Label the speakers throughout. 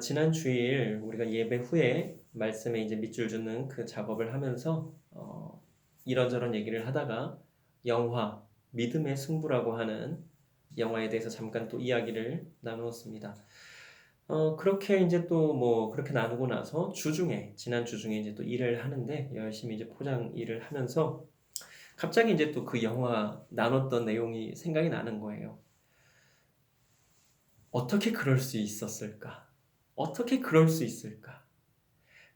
Speaker 1: 지난 주일 우리가 예배 후에 말씀에 이제 밑줄 주는 그 작업을 하면서 이런저런 얘기를 하다가 영화, 믿음의 승부라고 하는 영화에 대해서 잠깐 또 이야기를 나누었습니다. 그렇게 이제 또 뭐 그렇게 나누고 나서 주중에, 지난 주중에 이제 또 일을 하는데 열심히 이제 포장 일을 하면서 갑자기 이제 또 그 영화 나눴던 내용이 생각이 나는 거예요. 어떻게 그럴 수 있었을까? 어떻게 그럴 수 있을까?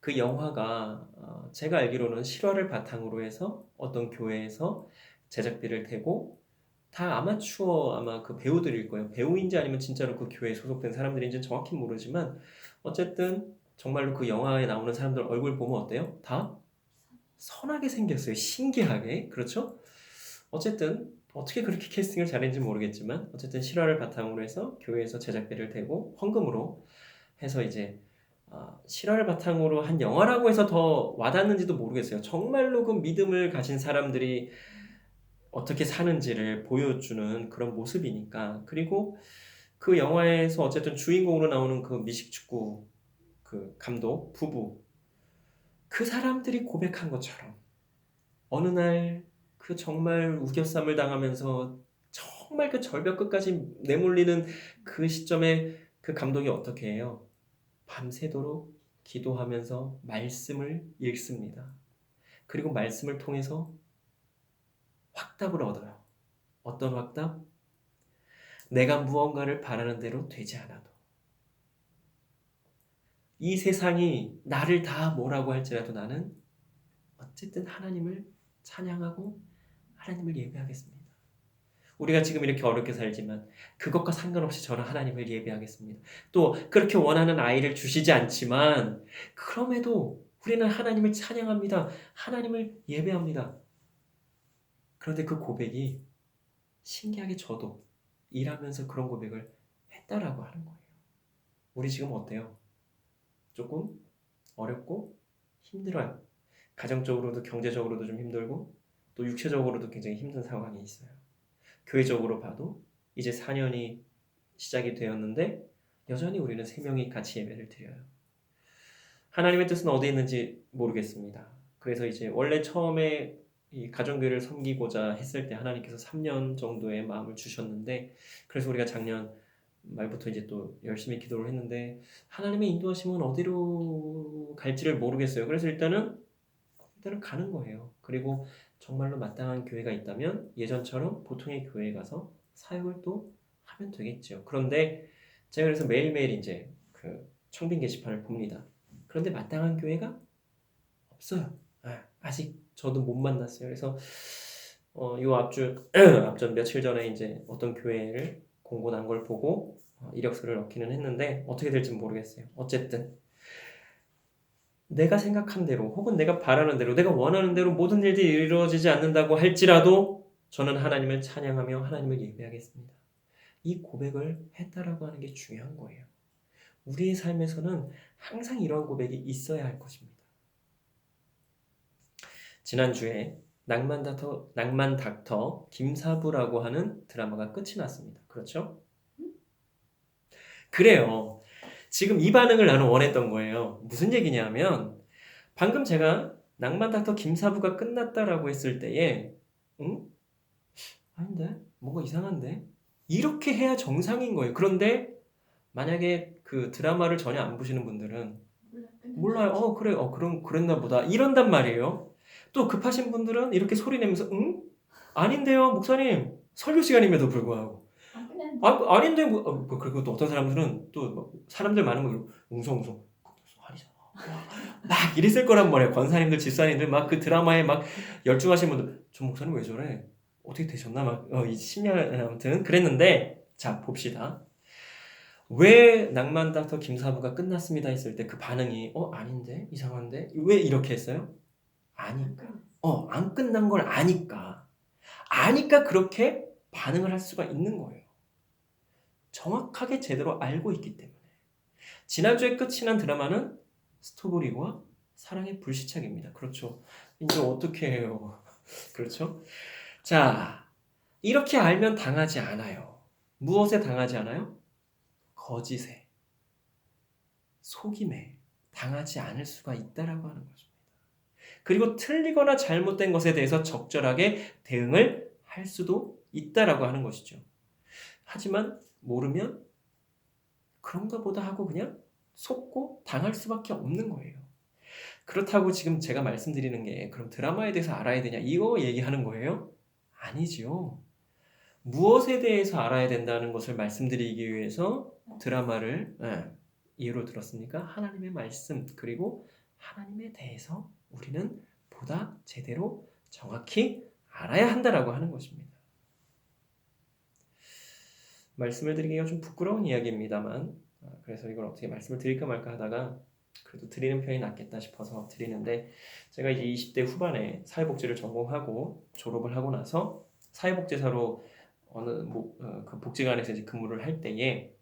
Speaker 1: 그 영화가 제가 알기로는 실화를 바탕으로 해서 어떤 교회에서 제작비를 대고 다 아마추어 아마 그 배우들일 거예요. 배우인지 아니면 진짜로 그 교회에 소속된 사람들인지는 정확히 모르지만 어쨌든 정말로 그 영화에 나오는 사람들 얼굴 보면 어때요? 다 선하게 생겼어요. 신기하게. 그렇죠? 어쨌든 어떻게 그렇게 캐스팅을 잘했는지 모르겠지만 어쨌든 실화를 바탕으로 해서 교회에서 제작비를 대고 헌금으로 해서 이제 실화를 바탕으로 한 영화라고 해서 더 와닿는지도 모르겠어요. 정말로 그 믿음을 가진 사람들이 어떻게 사는지를 보여주는 그런 모습이니까. 그리고 그 영화에서 어쨌든 주인공으로 나오는 그 미식축구 그 감독 부부, 그 사람들이 고백한 것처럼 어느 날 그 정말 우겨쌈을 당하면서 정말 그 절벽 끝까지 내몰리는 그 시점에 그 감독이 어떻게 해요? 밤새도록 기도하면서 말씀을 읽습니다. 그리고 말씀을 통해서 확답을 얻어요. 어떤 확답? 내가 무언가를 바라는 대로 되지 않아도 이 세상이 나를 다 뭐라고 할지라도 나는 어쨌든 하나님을 찬양하고 하나님을 예배하겠습니다. 우리가 지금 이렇게 어렵게 살지만 그것과 상관없이 저는 하나님을 예배하겠습니다. 또 그렇게 원하는 아이를 주시지 않지만 그럼에도 우리는 하나님을 찬양합니다. 하나님을 예배합니다. 그런데 그 고백이 신기하게 저도 일하면서 그런 고백을 했다라고 하는 거예요. 우리 지금 어때요? 조금 어렵고 힘들어요. 가정적으로도 경제적으로도 좀 힘들고 또 육체적으로도 굉장히 힘든 상황이 있어요. 교회적으로 봐도 이제 4년이 시작이 되었는데 여전히 우리는 3명이 같이 예배를 드려요. 하나님의 뜻은 어디에 있는지 모르겠습니다. 그래서 이제 원래 처음에 이 가정교회를 섬기고자 했을 때 하나님께서 3년 정도의 마음을 주셨는데 그래서 우리가 작년 말부터 이제 또 열심히 기도를 했는데 하나님의 인도하심은 어디로 갈지를 모르겠어요. 그래서 일단은 가는 거예요. 그리고 정말로 마땅한 교회가 있다면 예전처럼 보통의 교회에 가서 사역을 또 하면 되겠죠. 그런데 제가 그래서 매일매일 이제 그 청빈 게시판을 봅니다. 그런데 마땅한 교회가 없어요. 아직 저도 못 만났어요. 그래서 요 앞전 며칠 전에 이제 어떤 교회를 공고 난 걸 보고 이력서를 넣기는 했는데 어떻게 될지 모르겠어요. 어쨌든 내가 생각한 대로 혹은 내가 바라는 대로 내가 원하는 대로 모든 일들이 이루어지지 않는다고 할지라도 저는 하나님을 찬양하며 하나님을 예배하겠습니다. 이 고백을 했다라고 하는 게 중요한 거예요. 우리의 삶에서는 항상 이러한 고백이 있어야 할 것입니다. 지난주에 낭만 닥터 김사부라고 하는 드라마가 끝이 났습니다. 그렇죠? 그래요. 지금 이 반응을 나는 원했던 거예요. 무슨 얘기냐면 방금 제가 낭만 닥터 김사부가 끝났다라고 했을 때에 응? 아닌데? 뭔가 이상한데? 이렇게 해야 정상인 거예요. 그런데 만약에 그 드라마를 전혀 안 보시는 분들은 몰라요. 그래. 그럼 그랬나 보다. 이런단 말이에요. 또 급하신 분들은 이렇게 소리 내면서 응? 아닌데요, 목사님. 설교 시간임에도 불구하고. 아닌데 그리고 또 어떤 사람들은 또 사람들 많은 거 웅성웅성 아니잖아. 막 이랬을 거란 말이에요. 권사님들, 집사님들 막 그 드라마에 막 열중하신 분들 저 목사님 왜 저래? 어떻게 되셨나? 막 이 10년 아무튼 그랬는데 자 봅시다. 왜 낭만 닥터 김사부가 끝났습니다 했을 때 그 반응이 아닌데 이상한데 왜 이렇게 했어요? 아니까 안 끝난 걸 아니까 그렇게 반응을 할 수가 있는 거예요. 정확하게 제대로 알고 있기 때문에. 지난주에 끝이 난 드라마는 스토브리그와 사랑의 불시착입니다. 그렇죠. 이제 어떻게 해요? 그렇죠? 자, 이렇게 알면 당하지 않아요. 무엇에 당하지 않아요? 거짓에. 속임에 당하지 않을 수가 있다라고 하는 것입니다. 그리고 틀리거나 잘못된 것에 대해서 적절하게 대응을 할 수도 있다라고 하는 것이죠. 하지만 모르면 그런가 보다 하고 그냥 속고 당할 수밖에 없는 거예요. 그렇다고 지금 제가 말씀드리는 게 그럼 드라마에 대해서 알아야 되냐 이거 얘기하는 거예요? 아니지요. 무엇에 대해서 알아야 된다는 것을 말씀드리기 위해서 드라마를 이유로 들었습니까? 하나님의 말씀 그리고 하나님에 대해서 우리는 보다 제대로 정확히 알아야 한다라고 하는 것입니다. 말씀을 드리기가 좀 부끄러운 이야기입니다만 그래서 이걸 어떻게 말씀을 드릴까 말까 하다가 그래도 드리는 편이 낫겠다 싶어서 드리는데 제가 이제 20대 후반에 사회복지를 전공하고 졸업을 하고 나서 사회복지사로 어느 그 복지관에서 이제 근무를 할 때에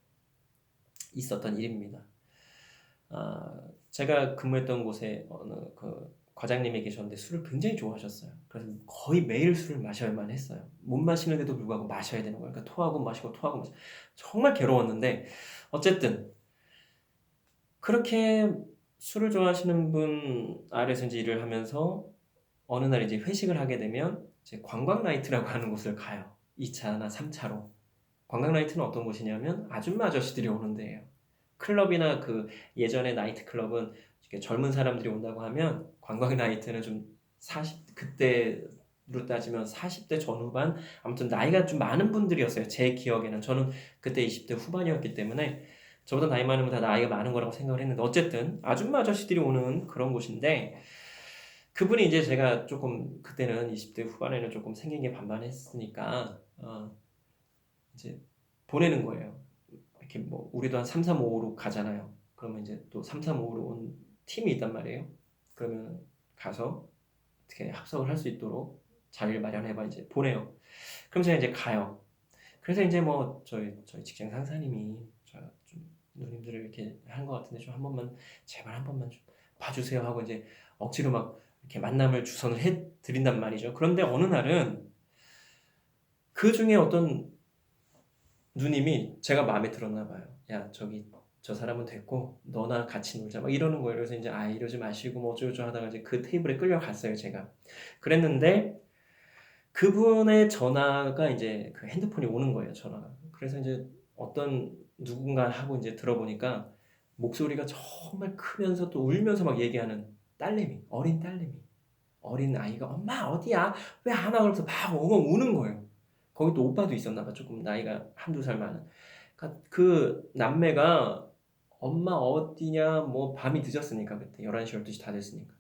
Speaker 1: 있었던 일입니다. 제가 근무했던 곳에 어느 그 과장님이 계셨는데 술을 굉장히 좋아하셨어요. 그래서 거의 매일 술을 마셔야만 했어요. 못 마시는데도 불구하고 마셔야 되는 거예요. 그러니까 토하고 마시고 토하고 마시고 정말 괴로웠는데 어쨌든 그렇게 술을 좋아하시는 분 아래서 이제 일을 하면서 어느 날 이제 회식을 하게 되면 이제 관광 나이트라고 하는 곳을 가요. 2차나 3차로. 관광 나이트는 어떤 곳이냐면 아줌마 아저씨들이 오는 데예요. 클럽이나 그 예전에 나이트 클럽은 이렇게 젊은 사람들이 온다고 하면 관광 나이트는 좀 40 그때로 따지면 40대 전후반 아무튼 나이가 좀 많은 분들이었어요. 제 기억에는 저는 그때 20대 후반이었기 때문에 저보다 나이 많으면 다 나이가 많은 거라고 생각을 했는데 어쨌든 아줌마 아저씨들이 오는 그런 곳인데 그분이 이제 제가 조금 그때는 20대 후반에는 조금 생긴 게 반반했으니까 이제 보내는 거예요. 이렇게 뭐 우리도 한 3, 3, 5로 가잖아요. 그러면 이제 또 3, 3, 5로 온 팀이 있단 말이에요. 그러면 가서 어떻게 합석을 할 수 있도록 자리를 마련해봐 이제 보내요. 그럼 제가 이제 가요. 그래서 이제 뭐 저희 직장 상사님이 좀 누님들을 이렇게 한 것 같은데 좀 한 번만 제발 한 번만 좀 봐주세요 하고 이제 억지로 막 이렇게 만남을 주선을 해 드린단 말이죠. 그런데 어느 날은 그 중에 어떤 누님이 제가 마음에 들었나 봐요. 야 저기 저 사람은 됐고 너나 같이 놀자 막 이러는 거예요. 그래서 이제 이러지 마시고 뭐 어쩌고저쩌고 하다가 이제 그 테이블에 끌려갔어요 제가. 그랬는데 그분의 전화가 이제 그 핸드폰이 오는 거예요 전화가. 그래서 이제 어떤 누군가 하고 이제 들어보니까 목소리가 정말 크면서 또 울면서 막 얘기하는 딸내미, 어린 딸내미, 어린 아이가 엄마 어디야? 왜 안 와? 그러면서 막 엉엉 우는 거예요. 거기 또 오빠도 있었나 봐. 조금 나이가 한두 살 많은. 그러니까 그 남매가 엄마 어디냐 뭐 밤이 늦었으니까 그때 11시 12시 다 됐으니까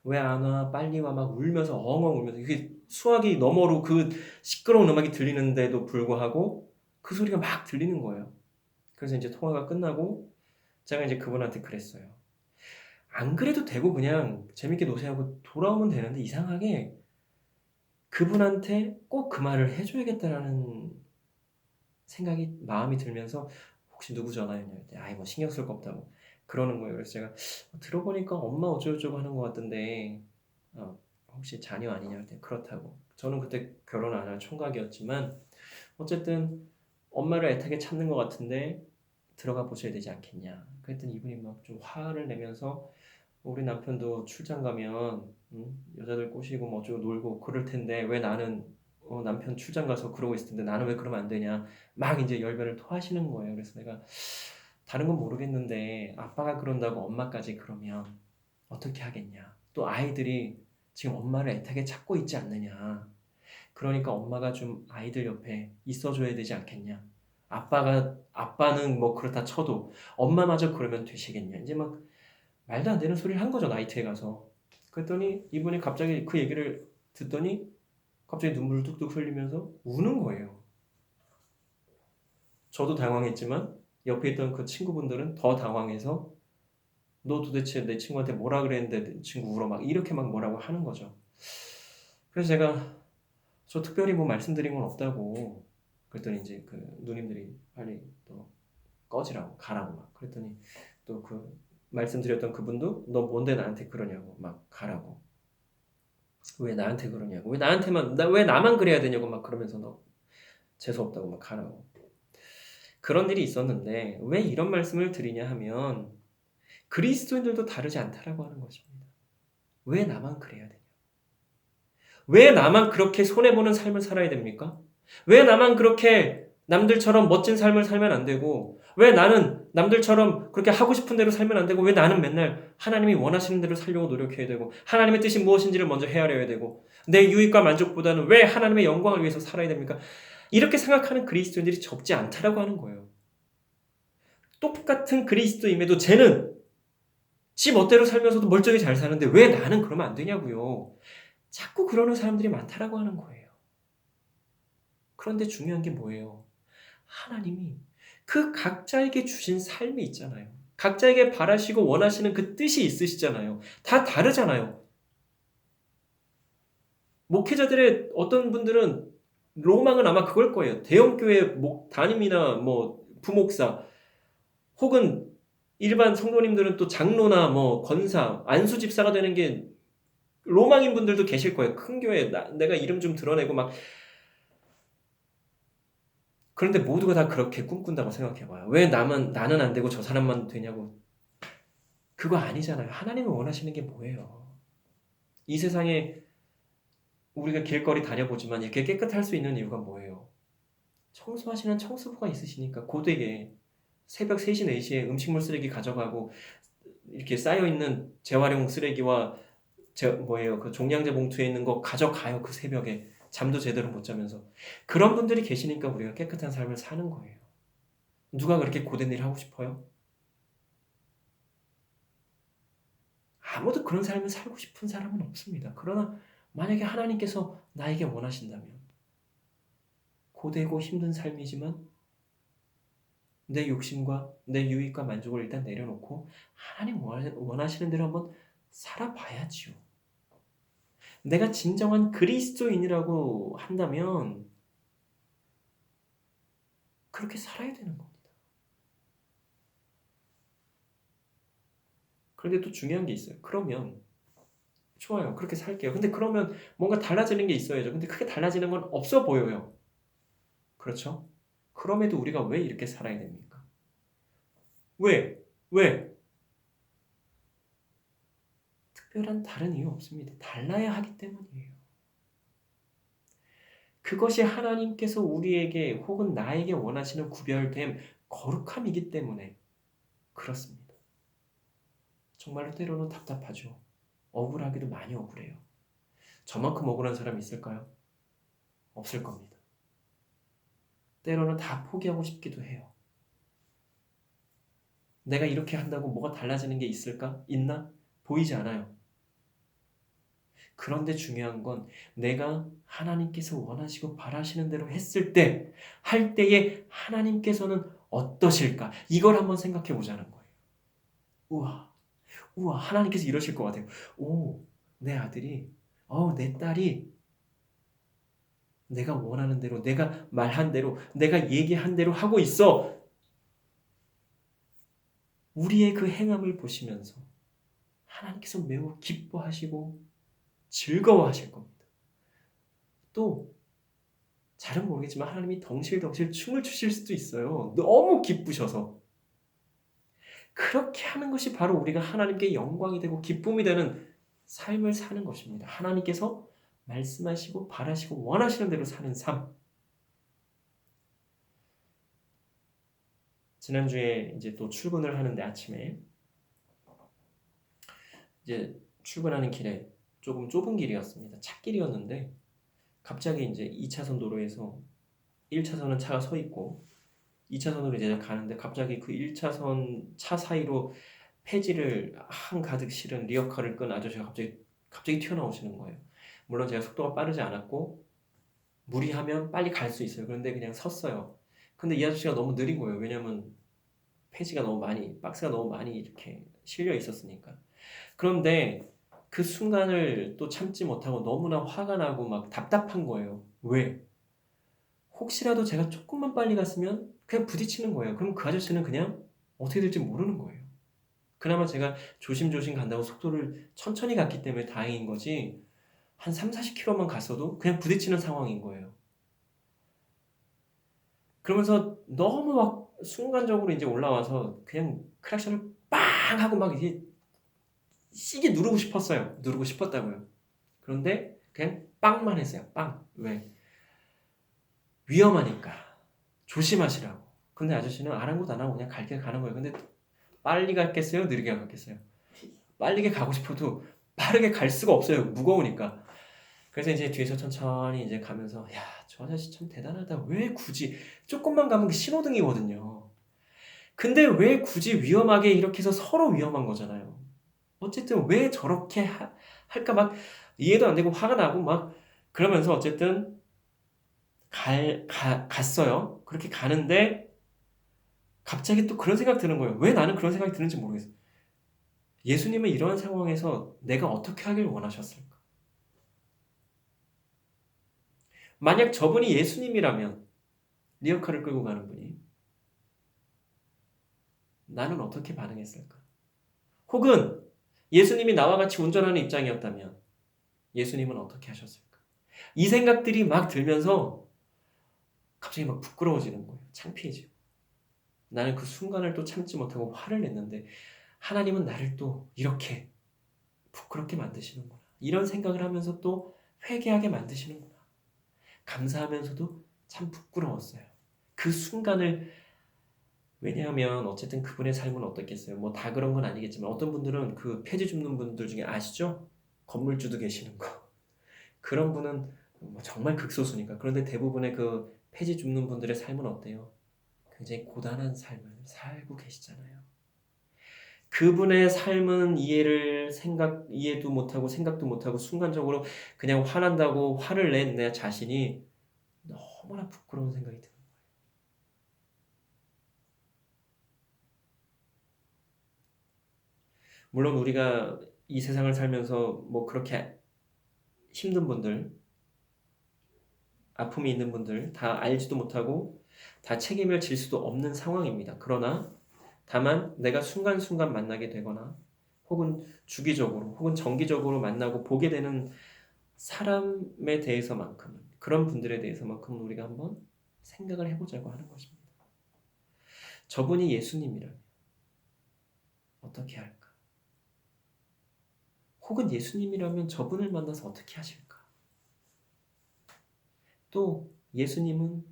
Speaker 1: 왜 안 와? 빨리 와 막 울면서 엉엉 울면서 이게 수화기 너머로 그 시끄러운 음악이 들리는데도 불구하고 그 소리가 막 들리는 거예요. 그래서 이제 통화가 끝나고 제가 이제 그분한테 그랬어요. 안 그래도 되고 그냥 재밌게 노세하고 돌아오면 되는데 이상하게 그분한테 꼭 그 말을 해줘야겠다라는 생각이 마음이 들면서 혹시 누구 전화했냐 했더니 아이 뭐 신경 쓸 거 없다고 그러는 거예요. 그래서 제가 들어보니까 엄마 어쩌고저쩌고 하는 것 같던데 혹시 자녀 아니냐 했더니 그렇다고. 저는 그때 결혼 안 할 총각이었지만 어쨌든 엄마를 애타게 찾는 것 같은데 들어가 보셔야 되지 않겠냐. 그랬더니 이분이 막 좀 화를 내면서 우리 남편도 출장 가면 여자들 꼬시고 뭐 어쩌고 놀고 그럴 텐데 왜 나는 남편 출장 가서 그러고 있을 텐데 나는 왜 그러면 안 되냐 막 이제 열변을 토하시는 거예요. 그래서 내가 다른 건 모르겠는데 아빠가 그런다고 엄마까지 그러면 어떻게 하겠냐. 또 아이들이 지금 엄마를 애타게 찾고 있지 않느냐. 그러니까 엄마가 좀 아이들 옆에 있어줘야 되지 않겠냐. 아빠는 뭐 그렇다 쳐도 엄마마저 그러면 되시겠냐. 이제 막 말도 안 되는 소리를 한 거죠 나이트에 가서. 그랬더니 이분이 갑자기 그 얘기를 듣더니 갑자기 눈물을 뚝뚝 흘리면서 우는 거예요. 저도 당황했지만 옆에 있던 그 친구분들은 더 당황해서 너 도대체 내 친구한테 뭐라 그랬는데 내 친구 울어 막 이렇게 막 뭐라고 하는 거죠. 그래서 제가 저 특별히 뭐 말씀드린 건 없다고 그랬더니 이제 그 누님들이 빨리 또 꺼지라고 가라고 막 그랬더니 또 그 말씀드렸던 그분도 너 뭔데 나한테 그러냐고 막 가라고 왜 나한테 그러냐고 왜 나한테만 왜 나만 그래야 되냐고 막 그러면서 너 재수 없다고 막 가라고 그런 일이 있었는데 왜 이런 말씀을 드리냐 하면 그리스도인들도 다르지 않다라고 하는 것입니다. 왜 나만 그래야 되냐? 왜 나만 그렇게 손해보는 삶을 살아야 됩니까? 왜 나만 그렇게 남들처럼 멋진 삶을 살면 안 되고, 왜 나는 남들처럼 그렇게 하고 싶은 대로 살면 안 되고, 왜 나는 맨날 하나님이 원하시는 대로 살려고 노력해야 되고, 하나님의 뜻이 무엇인지를 먼저 헤아려야 되고, 내 유익과 만족보다는 왜 하나님의 영광을 위해서 살아야 됩니까? 이렇게 생각하는 그리스도인들이 적지 않다라고 하는 거예요. 똑같은 그리스도임에도 쟤는 지 멋대로 살면서도 멀쩡히 잘 사는데 왜 나는 그러면 안 되냐고요. 자꾸 그러는 사람들이 많다라고 하는 거예요. 그런데 중요한 게 뭐예요? 하나님이 그 각자에게 주신 삶이 있잖아요. 각자에게 바라시고 원하시는 그 뜻이 있으시잖아요. 다 다르잖아요. 목회자들의 어떤 분들은 로망은 아마 그걸 거예요. 대형교회 담임이나 부목사 혹은 일반 성도님들은 또 장로나 권사, 안수집사가 되는 게 로망인 분들도 계실 거예요. 큰 교회 내가 이름 좀 드러내고 막. 그런데 모두가 다 그렇게 꿈꾼다고 생각해봐요. 왜 나는 안 되고 저 사람만 되냐고. 그거 아니잖아요. 하나님이 원하시는 게 뭐예요? 이 세상에 우리가 길거리 다녀보지만 이렇게 깨끗할 수 있는 이유가 뭐예요? 청소하시는 청소부가 있으시니까 고되게 새벽 3시, 4시에 음식물 쓰레기 가져가고 이렇게 쌓여있는 재활용 쓰레기와 그 종량제 봉투에 있는 거 가져가요. 그 새벽에 잠도 제대로 못 자면서. 그런 분들이 계시니까 우리가 깨끗한 삶을 사는 거예요. 누가 그렇게 고된 일 하고 싶어요? 아무도 그런 삶을 살고 싶은 사람은 없습니다. 그러나 만약에 하나님께서 나에게 원하신다면 고되고 힘든 삶이지만 내 욕심과 내 유익과 만족을 일단 내려놓고 하나님 원하시는 대로 한번 살아봐야지요. 내가 진정한 그리스도인이라고 한다면 그렇게 살아야 되는 겁니다. 그런데 또 중요한 게 있어요. 그러면 좋아요. 그렇게 살게요. 근데 그러면 뭔가 달라지는 게 있어야죠. 근데 크게 달라지는 건 없어 보여요. 그렇죠? 그럼에도 우리가 왜 이렇게 살아야 됩니까? 왜? 왜? 특별한 다른 이유 없습니다. 달라야 하기 때문이에요. 그것이 하나님께서 우리에게 혹은 나에게 원하시는 구별됨, 거룩함이기 때문에 그렇습니다. 정말로 때로는 답답하죠. 억울하기도 많이 억울해요. 저만큼 억울한 사람이 있을까요? 없을 겁니다. 때로는 다 포기하고 싶기도 해요. 내가 이렇게 한다고 뭐가 달라지는 게 있을까? 있나? 보이지 않아요. 그런데 중요한 건 내가 하나님께서 원하시고 바라시는 대로 했을 때, 할 때에 하나님께서는 어떠실까? 이걸 한번 생각해 보자는 거예요. 우와, 하나님께서 이러실 것 같아요. 오, 내 아들이, 내 딸이 내가 원하는 대로, 내가 말한 대로, 내가 얘기한 대로 하고 있어. 우리의 그 행함을 보시면서 하나님께서 매우 기뻐하시고 즐거워하실 겁니다. 또 잘은 모르겠지만 하나님이 덩실덩실 춤을 추실 수도 있어요. 너무 기쁘셔서. 그렇게 하는 것이 바로 우리가 하나님께 영광이 되고 기쁨이 되는 삶을 사는 것입니다. 하나님께서 말씀하시고 바라시고 원하시는 대로 사는 삶. 지난주에 이제 또 출근을 하는데 아침에 이제 출근하는 길에 조금 좁은 길이었습니다. 찻길이었는데 갑자기 이제 2차선 도로에서 1차선은 차가 서 있고 2차선으로 이제 가는데 갑자기 그 1차선 차 사이로 폐지를 한가득 실은 리어카를 끈 아저씨가 갑자기 튀어나오시는 거예요. 물론 제가 속도가 빠르지 않았고 무리하면 빨리 갈 수 있어요. 그런데 그냥 섰어요. 근데 이 아저씨가 너무 느린 거예요. 왜냐면 박스가 너무 많이 이렇게 실려 있었으니까. 그런데 그 순간을 또 참지 못하고 너무나 화가 나고 막 답답한 거예요. 왜? 혹시라도 제가 조금만 빨리 갔으면 그냥 부딪히는 거예요. 그럼 그 아저씨는 그냥 어떻게 될지 모르는 거예요. 그나마 제가 조심조심 간다고 속도를 천천히 갔기 때문에 다행인 거지 한 3, 40km만 갔어도 그냥 부딪히는 상황인 거예요. 그러면서 너무 막 순간적으로 이제 올라와서 그냥 크랙션을 빡 빵 하고 막 이게 시계 누르고 싶었어요. 누르고 싶었다고요. 그런데 그냥 빵만 했어요. 빵. 왜? 위험하니까. 조심하시라고. 근데 아저씨는 아랑곳 안 하고 그냥 갈 길 가는 거예요. 근데 빨리 갔겠어요? 느리게 갔겠어요? 빨리 가고 싶어도 빠르게 갈 수가 없어요. 무거우니까. 그래서 이제 뒤에서 천천히 이제 가면서 야, 저 아저씨 참 대단하다. 왜 굳이 조금만 가면 그 신호등이거든요. 근데 왜 굳이 위험하게 이렇게 해서 서로 위험한 거잖아요. 어쨌든 왜 저렇게 할까 막 이해도 안 되고 화가 나고 막 그러면서 어쨌든 갔어요. 그렇게 가는데 갑자기 또 그런 생각 드는 거예요. 왜 나는 그런 생각이 드는지 모르겠어요. 예수님은 이러한 상황에서 내가 어떻게 하길 원하셨을까? 만약 저분이 예수님이라면 리어카를 끌고 가는 분이 나는 어떻게 반응했을까? 혹은 예수님이 나와 같이 운전하는 입장이었다면 예수님은 어떻게 하셨을까? 이 생각들이 막 들면서 갑자기 막 부끄러워지는 거예요. 창피해지고. 나는 그 순간을 또 참지 못하고 화를 냈는데 하나님은 나를 또 이렇게 부끄럽게 만드시는구나. 이런 생각을 하면서 또 회개하게 만드시는구나. 감사하면서도 참 부끄러웠어요. 그 순간을 왜냐하면 어쨌든 그분의 삶은 어떻겠어요. 뭐 다 그런 건 아니겠지만 어떤 분들은 그 폐지 줍는 분들 중에 아시죠? 건물주도 계시는 거. 그런 분은 뭐 정말 극소수니까. 그런데 대부분의 그 폐지 줍는 분들의 삶은 어때요? 굉장히 고단한 삶을 살고 계시잖아요. 그분의 삶은 이해도 못하고 생각도 못하고 순간적으로 그냥 화난다고 화를 낸 내 자신이 너무나 부끄러운 생각이 들어요. 물론 우리가 이 세상을 살면서 뭐 그렇게 힘든 분들, 아픔이 있는 분들 다 알지도 못하고 다 책임을 질 수도 없는 상황입니다. 그러나 다만 내가 순간순간 만나게 되거나 혹은 주기적으로 혹은 정기적으로 만나고 보게 되는 사람에 대해서만큼은 그런 분들에 대해서만큼은 우리가 한번 생각을 해보자고 하는 것입니다. 저분이 예수님이라면 어떻게 할까? 혹은 예수님이라면 저분을 만나서 어떻게 하실까? 또 예수님은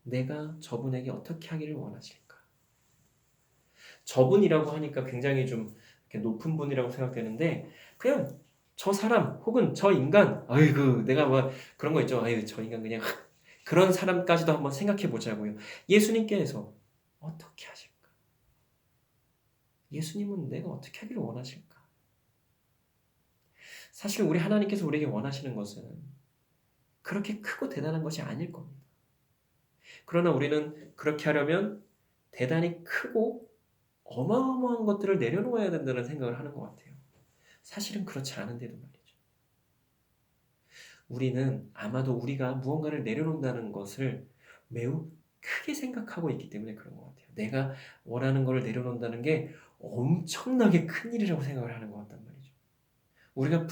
Speaker 1: 내가 저분에게 어떻게 하기를 원하실까? 저분이라고 하니까 굉장히 좀 이렇게 높은 분이라고 생각되는데 그냥 저 사람 혹은 저 인간 아이고 내가 뭐 그런 거 있죠. 아이고 저 인간 그냥 그런 사람까지도 한번 생각해 보자고요. 예수님께서 어떻게 하실까? 예수님은 내가 어떻게 하기를 원하실까? 사실 우리 하나님께서 우리에게 원하시는 것은 그렇게 크고 대단한 것이 아닐 겁니다. 그러나 우리는 그렇게 하려면 대단히 크고 어마어마한 것들을 내려놓아야 된다는 생각을 하는 것 같아요. 사실은 그렇지 않은데도 말이죠. 우리는 아마도 우리가 무언가를 내려놓는다는 것을 매우 크게 생각하고 있기 때문에 그런 것 같아요. 내가 원하는 것을 내려놓는다는 게 엄청나게 큰 일이라고 생각을 하는 것 같단 말이죠. 우리가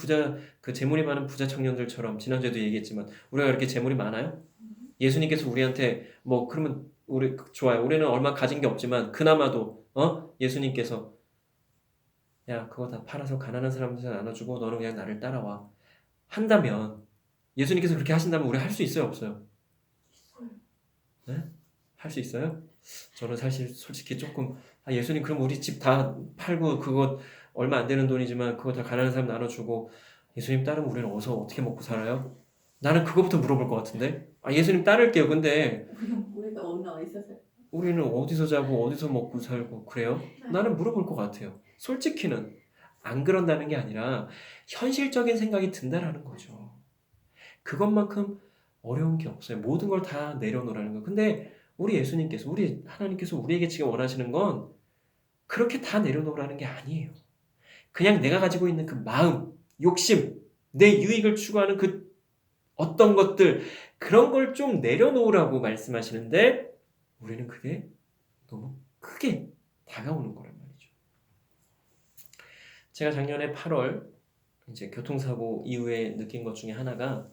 Speaker 1: 그 재물이 많은 부자 청년들처럼 지난주에도 얘기했지만 우리가 이렇게 재물이 많아요? 예수님께서 우리한테 뭐 그러면 우리 좋아요. 우리는 얼마 가진 게 없지만 그나마도 예수님께서 야 그거 다 팔아서 가난한 사람들한테 나눠주고 너는 그냥 나를 따라와 한다면 예수님께서 그렇게 하신다면 우리 할 수 있어요 없어요? 네? 할 수 있어요? 저는 사실 솔직히 조금 예수님 그럼 우리 집 다 팔고 그거 얼마 안 되는 돈이지만 그거 다 가난한 사람 나눠주고 예수님 따르면 우리는 어떻게 먹고 살아요? 나는 그거부터 물어볼 것 같은데 예수님 따를게요. 근데
Speaker 2: 우리가 오늘 어디서 살?
Speaker 1: 우리는 어디서 자고 어디서 먹고 살고 그래요? 나는 물어볼 것 같아요. 솔직히는 안 그런다는 게 아니라 현실적인 생각이 든다라는 거죠. 그것만큼 어려운 게 없어요. 모든 걸 다 내려놓으라는 거. 근데 우리 하나님께서 우리에게 지금 원하시는 건 그렇게 다 내려놓으라는 게 아니에요. 그냥 내가 가지고 있는 그 마음, 욕심, 내 유익을 추구하는 그 어떤 것들, 그런 걸 좀 내려놓으라고 말씀하시는데 우리는 그게 너무 크게 다가오는 거란 말이죠. 제가 작년에 8월 이제 교통사고 이후에 느낀 것 중에 하나가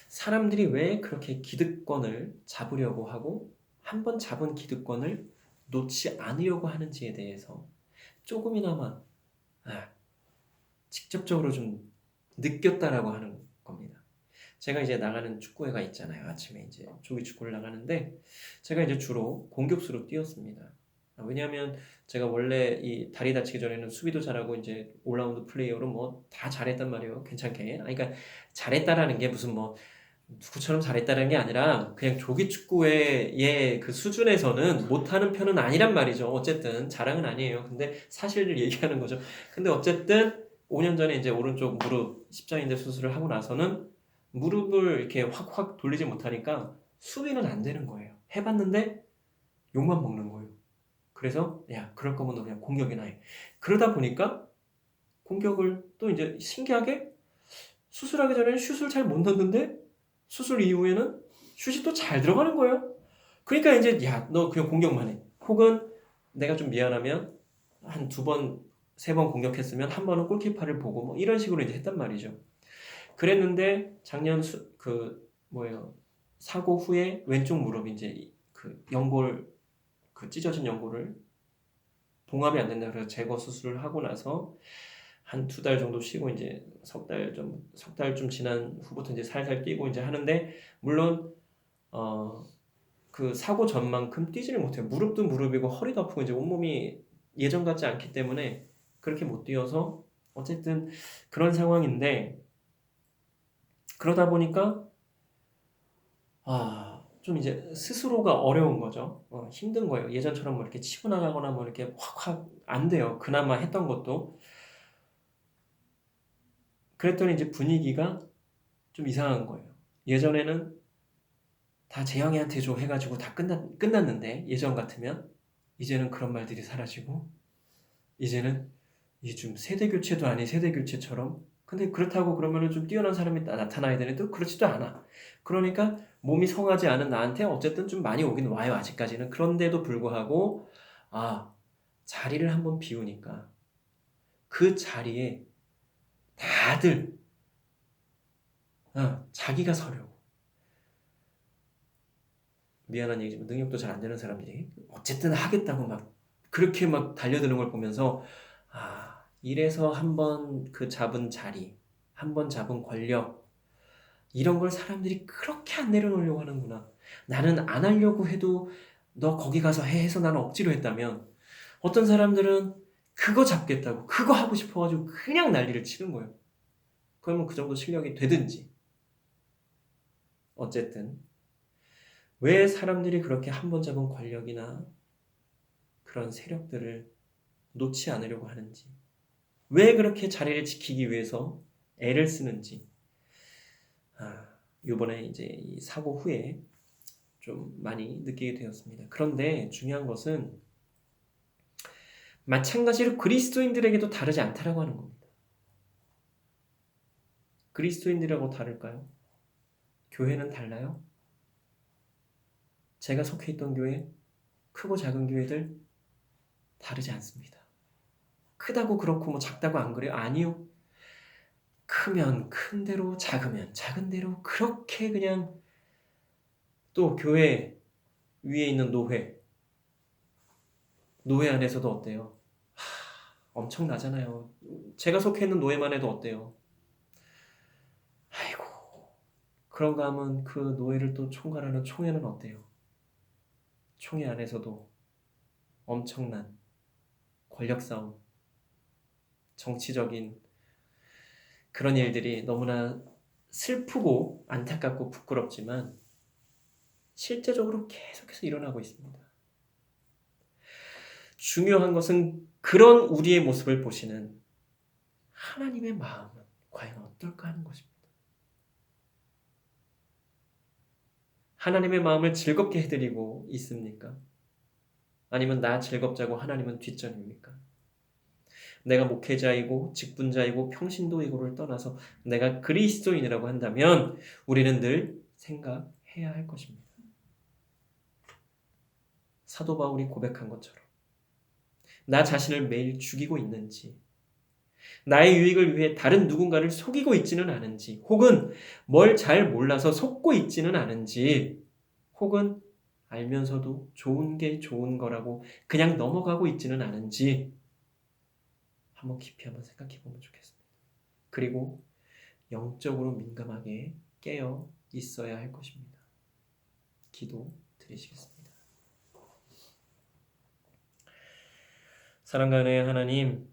Speaker 1: 사람들이 왜 그렇게 기득권을 잡으려고 하고 한 번 잡은 기득권을 놓지 않으려고 하는지에 대해서 조금이나마 직접적으로 좀 느꼈다라고 하는 겁니다. 제가 이제 나가는 축구회가 있잖아요. 아침에 이제 조기 축구를 나가는데 제가 이제 주로 공격수로 뛰었습니다. 왜냐하면 제가 원래 이 다리 다치기 전에는 수비도 잘하고 이제 올라운드 플레이어로 뭐 다 잘했단 말이에요. 괜찮게. 그러니까 잘했다라는 게 무슨 뭐 누구처럼 잘했다는 게 아니라 그냥 조기 축구의 그 수준에서는 못하는 편은 아니란 말이죠. 어쨌든 자랑은 아니에요. 근데 사실을 얘기하는 거죠. 근데 어쨌든 5년 전에 이제 오른쪽 무릎 십자인대 수술을 하고 나서는 무릎을 이렇게 확확 돌리지 못하니까 수비는 안 되는 거예요. 해봤는데 욕만 먹는 거예요. 그래서 야 그럴 거면 너 그냥 공격이나 해. 그러다 보니까 공격을 또 이제 신기하게 수술하기 전에는 슛을 잘 못 넣는데 수술 이후에는 슛이 또 잘 들어가는 거예요. 그러니까 이제 야 너 그냥 공격만 해. 혹은 내가 좀 미안하면 한 2번, 3번 공격했으면 한 번은 골키퍼를 보고 뭐 이런 식으로 이제 했단 말이죠. 그랬는데 작년 사고 후에 왼쪽 무릎 이제 그 연골 그 찢어진 연골을 봉합이 안 된다 그래서 제거 수술을 하고 나서 한 2달 정도 쉬고 이제 석 달 좀 지난 후부터 이제 살살 뛰고 이제 하는데 물론 그 사고 전만큼 뛰지를 못해요. 무릎도 무릎이고 허리도 아프고 이제 온몸이 예전 같지 않기 때문에 그렇게 못 뛰어서 어쨌든 그런 상황인데 그러다 보니까 좀 이제 스스로가 어려운 거죠. 힘든 거예요. 예전처럼 뭐 이렇게 치고 나가거나 뭐 이렇게 확확 안 돼요. 그나마 했던 것도. 그랬더니 이제 분위기가 좀 이상한 거예요. 예전에는 다 재영이한테 줘 해가지고 다 끝났는데 예전 같으면 이제는 그런 말들이 사라지고 이제는 이게 좀 세대 교체도 아닌 세대 교체처럼 근데 그렇다고 그러면은 좀 뛰어난 사람이 나타나야 되는데 또 그렇지도 않아. 그러니까 몸이 성하지 않은 나한테 어쨌든 좀 많이 오긴 와요 아직까지는. 그런데도 불구하고 자리를 한번 비우니까 그 자리에 다들 자기가 서려고 미안한 얘기지만 능력도 잘 안 되는 사람들이 어쨌든 하겠다고 막 그렇게 막 달려드는 걸 보면서 이래서 한번 그 잡은 자리, 한번 잡은 권력 이런 걸 사람들이 그렇게 안 내려놓으려고 하는구나. 나는 안 하려고 해도 너 거기 가서 해 해서 나는 억지로 했다면 어떤 사람들은 그거 잡겠다고 그거 하고 싶어가지고 그냥 난리를 치는 거예요. 그러면 그 정도 실력이 되든지 어쨌든 왜 사람들이 그렇게 한 번 잡은 권력이나 그런 세력들을 놓지 않으려고 하는지 왜 그렇게 자리를 지키기 위해서 애를 쓰는지 이번에 이제 이 사고 후에 좀 많이 느끼게 되었습니다. 그런데 중요한 것은 마찬가지로 그리스도인들에게도 다르지 않다라고 하는 겁니다. 그리스도인들하고 다를까요? 교회는 달라요? 제가 속해 있던 교회, 크고 작은 교회들 다르지 않습니다. 크다고 그렇고 뭐 작다고 안 그래요? 아니요. 크면 큰 대로 작으면 작은 대로 그렇게 그냥 또 교회 위에 있는 노회 안에서도 어때요? 엄청나잖아요. 제가 속해 있는 노예만 해도 어때요? 아이고 그런가 하면 그 노예를 또 총괄하는 총회는 어때요? 총회 안에서도 엄청난 권력 싸움, 정치적인 그런 일들이 너무나 슬프고 안타깝고 부끄럽지만 실제적으로 계속해서 일어나고 있습니다. 중요한 것은 그런 우리의 모습을 보시는 하나님의 마음은 과연 어떨까 하는 것입니다. 하나님의 마음을 즐겁게 해드리고 있습니까? 아니면 나 즐겁자고 하나님은 뒷전입니까? 내가 목회자이고 직분자이고 평신도이고를 떠나서 내가 그리스도인이라고 한다면 우리는 늘 생각해야 할 것입니다. 사도 바울이 고백한 것처럼 나 자신을 매일 죽이고 있는지 나의 유익을 위해 다른 누군가를 속이고 있지는 않은지 혹은 뭘 잘 몰라서 속고 있지는 않은지 혹은 알면서도 좋은 게 좋은 거라고 그냥 넘어가고 있지는 않은지 한번 깊이 한번 생각해 보면 좋겠습니다. 그리고 영적으로 민감하게 깨어 있어야 할 것입니다. 기도 드리시겠습니다. 사랑과 은혜의 하나님,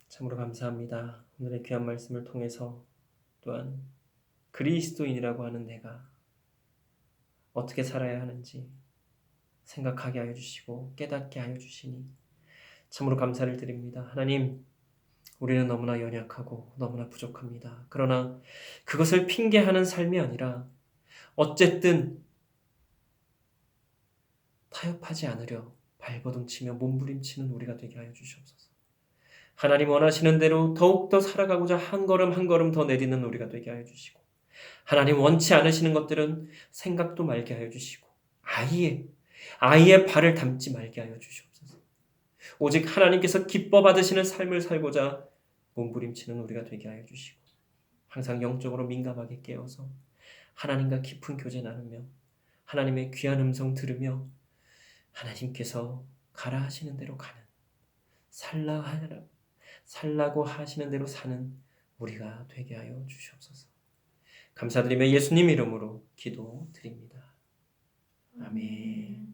Speaker 1: 참으로 감사합니다. 오늘의 귀한 말씀을 통해서 또한 그리스도인이라고 하는 내가 어떻게 살아야 하는지 생각하게 하여 주시고 깨닫게 하여 주시니 참으로 감사를 드립니다. 하나님, 우리는 너무나 연약하고 너무나 부족합니다. 그러나 그것을 핑계하는 삶이 아니라 어쨌든 타협하지 않으려 발버둥치며 몸부림치는 우리가 되게 하여 주시옵소서. 하나님 원하시는 대로 더욱더 살아가고자 한 걸음 한 걸음 더 내딛는 우리가 되게 하여 주시고, 하나님 원치 않으시는 것들은 생각도 말게 하여 주시고, 아예 발을 담지 말게 하여 주시옵소서. 오직 하나님께서 기뻐 받으시는 삶을 살고자 몸부림치는 우리가 되게 하여 주시고, 항상 영적으로 민감하게 깨어서 하나님과 깊은 교제 나누며 하나님의 귀한 음성 들으며 하나님께서 가라 하시는 대로 가는, 살라고 하시는 대로 사는 우리가 되게 하여 주시옵소서. 감사드리며 예수님 이름으로 기도드립니다. 아멘.